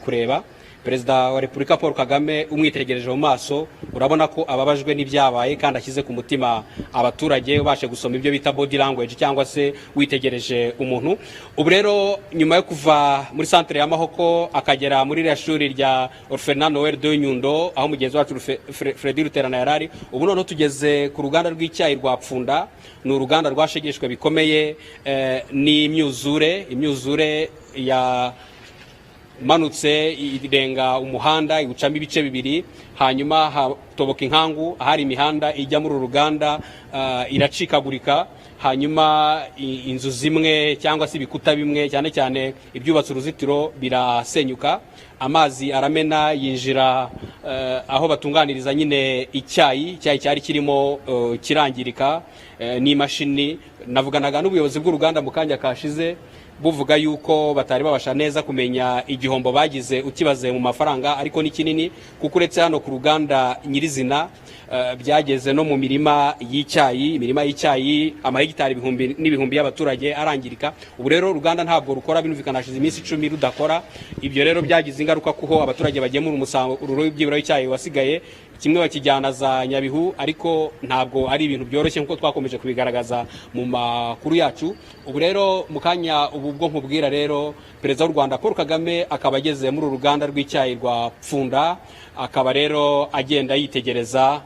kureba Perezida wa Repubulika Paul Kagame umwitegereje mu maso urabona ko ababajwe n'ibyabaye kandi ashyize ku mutima abaturage ubashe gusoma ibyo bita body language cyangwa se witegereje umuntu. Ubu rero nyuma yo kuva muri centre ya Mahoko akagera muri iriya shuri rya Orphelinat Noel de Nyundo aho mugenzi wacu Freddy Ruterana yarari, ubu noneho tugeze ku ruganda rw'icyayi rwa Pfunda. Ni uruganda rwashegeshwe bikomeye imyuzure ya manutse irenga umuhanda ibucamo ibice bibiri, hanyuma hatoboka inkangu ahari imihanda ijya muri uruganda iracikagurika, hanyuma inzu zimwe cyangwa se ibikuta bimwe cyane cyane ibyubatse uruzitiro birasenyuka, amazi aramena yinjira aho batunganiriza nyine icyayi cyari kirimo kirangirika n'imashini. Navuganaga n'ubuyobozi bw'uruganda mu kanya kashize buvuga yuko batari babasha neza kumenya igihombo bagize ukibaze mu mafaranga, ariko ni kinini kuko uretse hano ku ruganda nyirizina byageze no mu mirima y'icyayi amahegitari ibihumbi n'ibihumbi y'abaturage arangirika. Ubu rero uruganda ntabwo rukora, binumvikanashize iminsi 10 rudakora. Ibyo rero byagize ingaruka kuho abaturage bagemura umusaruro w'ibyibura y'icyayi wasigaye, kimwe bakijyana za Nyabihu, ariko ntabwo ari ibintu byoroshye nkuko twakomeje kubigaragaza mu makuru yacu. Ubu rero mukanya ubwo nkubwira rero Perezida w'u Rwanda Paul Kagame akaba ageze muri uruganda rw'icyayi rwa Pfunda, akaba rero agenda yitegereza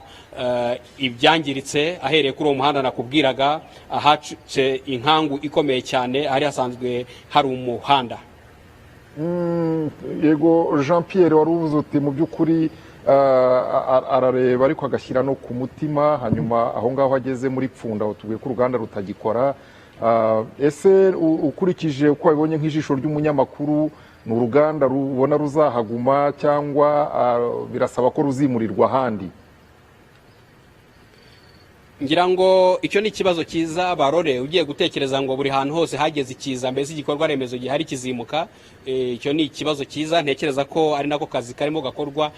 ibyangiritse ahereye kuri uwo muhanda nakubwiraga ahace inkangu ikomeye cyane ahari hasanzwe hari umuhanda. Yego Jean Pierre wari uvuze uti mu by'ukuri arareba ariko agashyira no ku mutima, hanyuma aho ngaho ageze muri Pfunda utubwiye ko uruganda rutagikora. Ese ukurikije uko wabibonye nk'ijisho ry'umunyamakuru, ni uruganda rubona ruzahaguma cyangwa birasaba ko ruzimurirwa ahandi? ngira ngo icyo ni ikibazo cyiza barore ugiye gutekereza ngo buri hantu hose hageze ikiza mbese igikorwa remezo gihari kizimuka. Icyo ni ikibazo cyiza, ntekereza ko ari nako kazi karimo gakorwa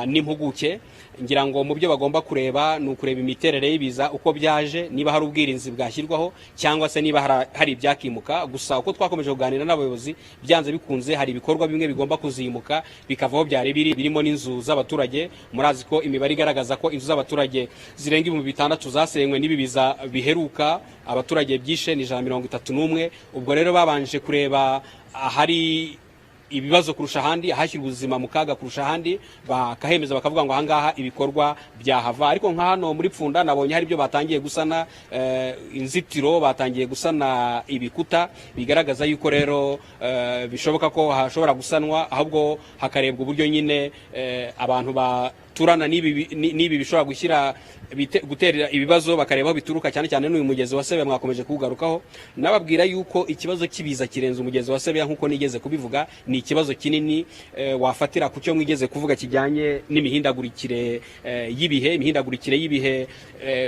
n'impuguke. Ngira ngo mu byo bagomba kureba ni ukureba imiterere y'ibiza uko byaje, niba hari ubwirinzi bwashyirwaho cyangwa se niba hari ibyakimuka. Gusa uko twakomeje kuganira n'abayobozi, byanze bikunze hari ibikorwa bimwe bigomba kuzimuka bikavaho byari birimo n'inzu z'abaturage. Murazi ko imibare igaragaza ko inzu z'abaturage zirenga 6,000 zasenywe n'ibi biza biheruka, abaturage byishe ni 131. Ubwo rero babanje kureba ahari ibibazo kurusha ahandi, ahashyira ubuzima mu kaga kurusha ahandi, bakahemeza bakavuga ngo ahangaha ibikorwa byahava. Ariko nka hano muri Pfunda nabonye hari ibyo batangiye gusana inzitiro, batangiye gusana ibikuta, bigaragaza yuko rero bishoboka ko hashobora gusanwa, ahubwo hakarebwa uburyo nyine abantu turana n'ibi bishobora gutera ibibazo, bakareba aho bituruka, cyane cyane n'uyu mugezi wa Sebeya mwakomeje kugarukaho. Nababwira yuko ikibazo kibiza kirenze umugezi wa Sebeya nkuko nigeze kubivuga, ni ikibazo kinini wafatira ku cyo mwigeze kuvuga kijyanye n'imihindagurikire y'ibihe,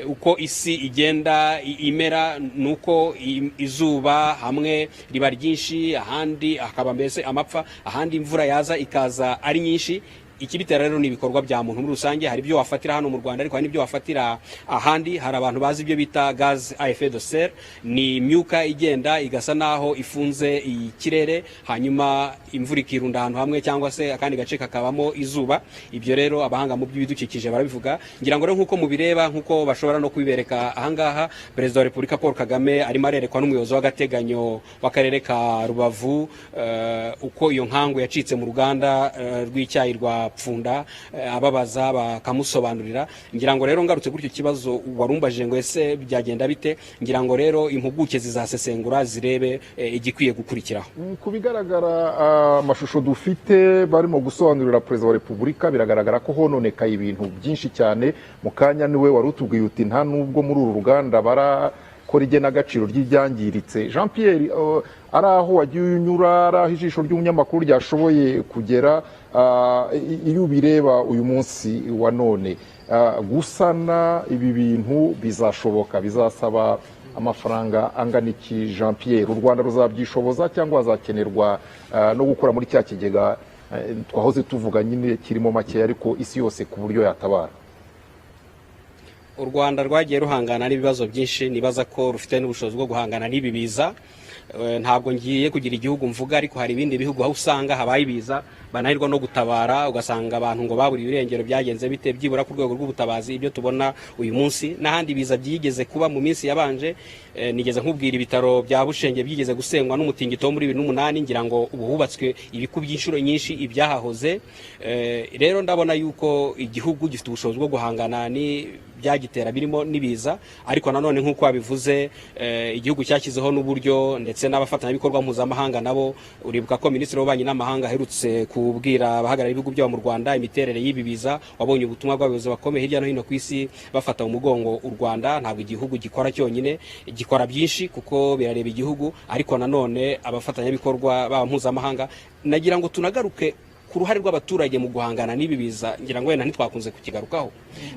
uko isi igenda imera, nuko izuba hamwe riba ryinshi, ahandi hakaba mbese amapfa, ahandi imvura yaza ikaza ari nyinshi. Ikibitera rero ni ibikorwa bya muntu muri rusange. Hari ibyo wafatira hano mu Rwanda, ariko hari n'ibyo wafatira ahandi. Hari abantu bazi ibyo bita gaz à effet de serre, ni imyuka igenda igasa naho ifunze ikirere, hanyuma imvura ikirunda ahantu hamwe cyangwa se akandi gace kakabamo izuba. Ibyo rero abahanga mu by'ibidukikije barabivuga. Ngira ngo rero nkuko mubireba, nkuko bashobora no kubibereka ahangaha, Perezida wa Repubulika Paul Kagame arimo arerekwa n'umuyobozi w'agateganyo w'akarere ka Rubavu uko iyo nkangu yacitse mu ruganda rw'icyayi rwa Pfunda, ababaza bakamusobanurira. Ngira ngo rero ngarutse kuri icyo kibazo warumbajije ngo ese byagenda bite, ngira ngo rero impuguke zizasesengura zirebe igikwiye gukurikiraho. Ku bigaragara amashusho dufite barimo gusobanurira Perezida wa Repubulika, biragaragara ko hononekaye ibintu byinshi cyane. Mu kanya niwe wari utubwiye uti nta nubwo muri uru ruganda barakora igenagaciro ry'ibyangiritse. Jean Pierre, ari aho wagiye unyura, ari aho ijisho ry'umunyamakuru ryashoboye kugera, iyo ubireba uyu munsi wa none, gusana ibi bintu bizashoboka, bizasaba amafaranga angana iki Jean Pierre? U Rwanda ruzabyishoboza cyangwa hazakenerwa no gukora muri cya kigega twahoze tuvuga nyine kirimo make ariko isi yose ku buryo yatabara? U Rwanda rwagiye ruhangana n'ibibazo byinshi, nibaza ko rufite n'ubushobozi bwo guhangana n'ibi biza. Ntabwo ngiye kugira igihugu mvuga, ariko hari ibindi bihugu aho usanga habaye ibiza banahirwa no gutabara, ugasanga abantu ngo baburiye irengero, byagenze bite byibura ku rwego rw'ubutabazi. Ibyo tubona uyu munsi n'ahandi biza byigeze kuba mu minsi yabanje. Nigeze nkubwira ibitaro bya Bushenge byigeze gusenywa n'umutingito muri 2008, ngira ngo ubu hubatswe ibikubi by'inshuro nyinshi ibyahahoze. Rero ndabona yuko igihugu gifite ubushobozi bwo guhangana byagitera birimo nibiza, ariko nanone nk'uko wabivuze, igihugu cyashyizeho n'uburyo ndetse n'abafatanyabikorwa mpuzamahanga nabo. Uribuka ko Minisitiri w'Ububanyi n'Amahanga aherutse kubwira abahagarariye ibihugu byabo mu Rwanda imiterere y'ibi biza. Wabonye ubutumwa bw'abayobozi bakomeye hirya no hino ku isi bafata mu mugongo u Rwanda. Ntabwo igihugu gikora cyonyine, gikora byinshi kuko birareba igihugu, ariko nanone abafatanyabikorwa baba mpuzamahanga. Nagira ngo tunagaruke ku ruhare rw'abaturage mu guhangana n'ibi biza. Ngira ngo wenda ntitwakunze kukigarukaho,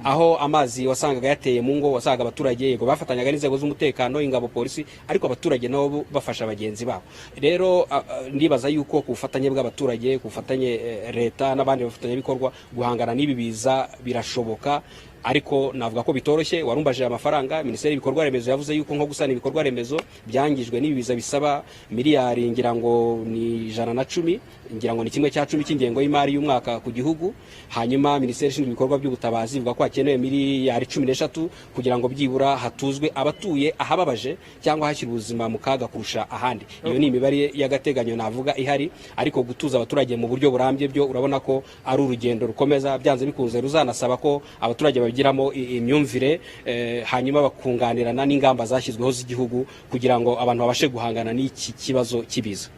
aho amazi wasangaga yateye mu ngo, wasangaga abaturage yego bafatanyaga n'inzego z'umutekano, ingabo, polisi, ariko abaturage nabo bafasha bagenzi babo. Rero ndibaza yuko ku bufatanye bw'abaturage, ku bufatanye leta n'abandi bafatanyabikorwa, guhangana n'ibi biza birashoboka, ariko navuga ko bitoroshye. Warumbajije amafaranga. Minisiteri y'ibikorwa remezo yavuze yuko nko gusana ibikorwa remezo byangijwe n'ibi biza bisaba miliyari ngira ngo ni 110, ngira ngo ni 1/10 cy'ingengo y'imari y'umwaka ku gihugu. Hanyuma Minisiteri ishinzwe ibikorwa by'ubutabazi ivuga ko hakenewe miliyari 13 kugira ngo byibura hatuzwe abatuye ahababaje cyangwa hashyira ubuzima mu kaga kurusha ahandi. Iyo ni imibare y'agateganyo navuga ihari, ariko gutuza abaturage mu buryo burambye byo urabona ko ari urugendo rukomeza. Byanze bikunze ruzanasaba ko abaturage bagiramo imyumvire, hanyuma bakunganirana n'ingamba zashyizweho z'igihugu kugira ngo abantu babashe guhangana n'iki kibazo kibiza.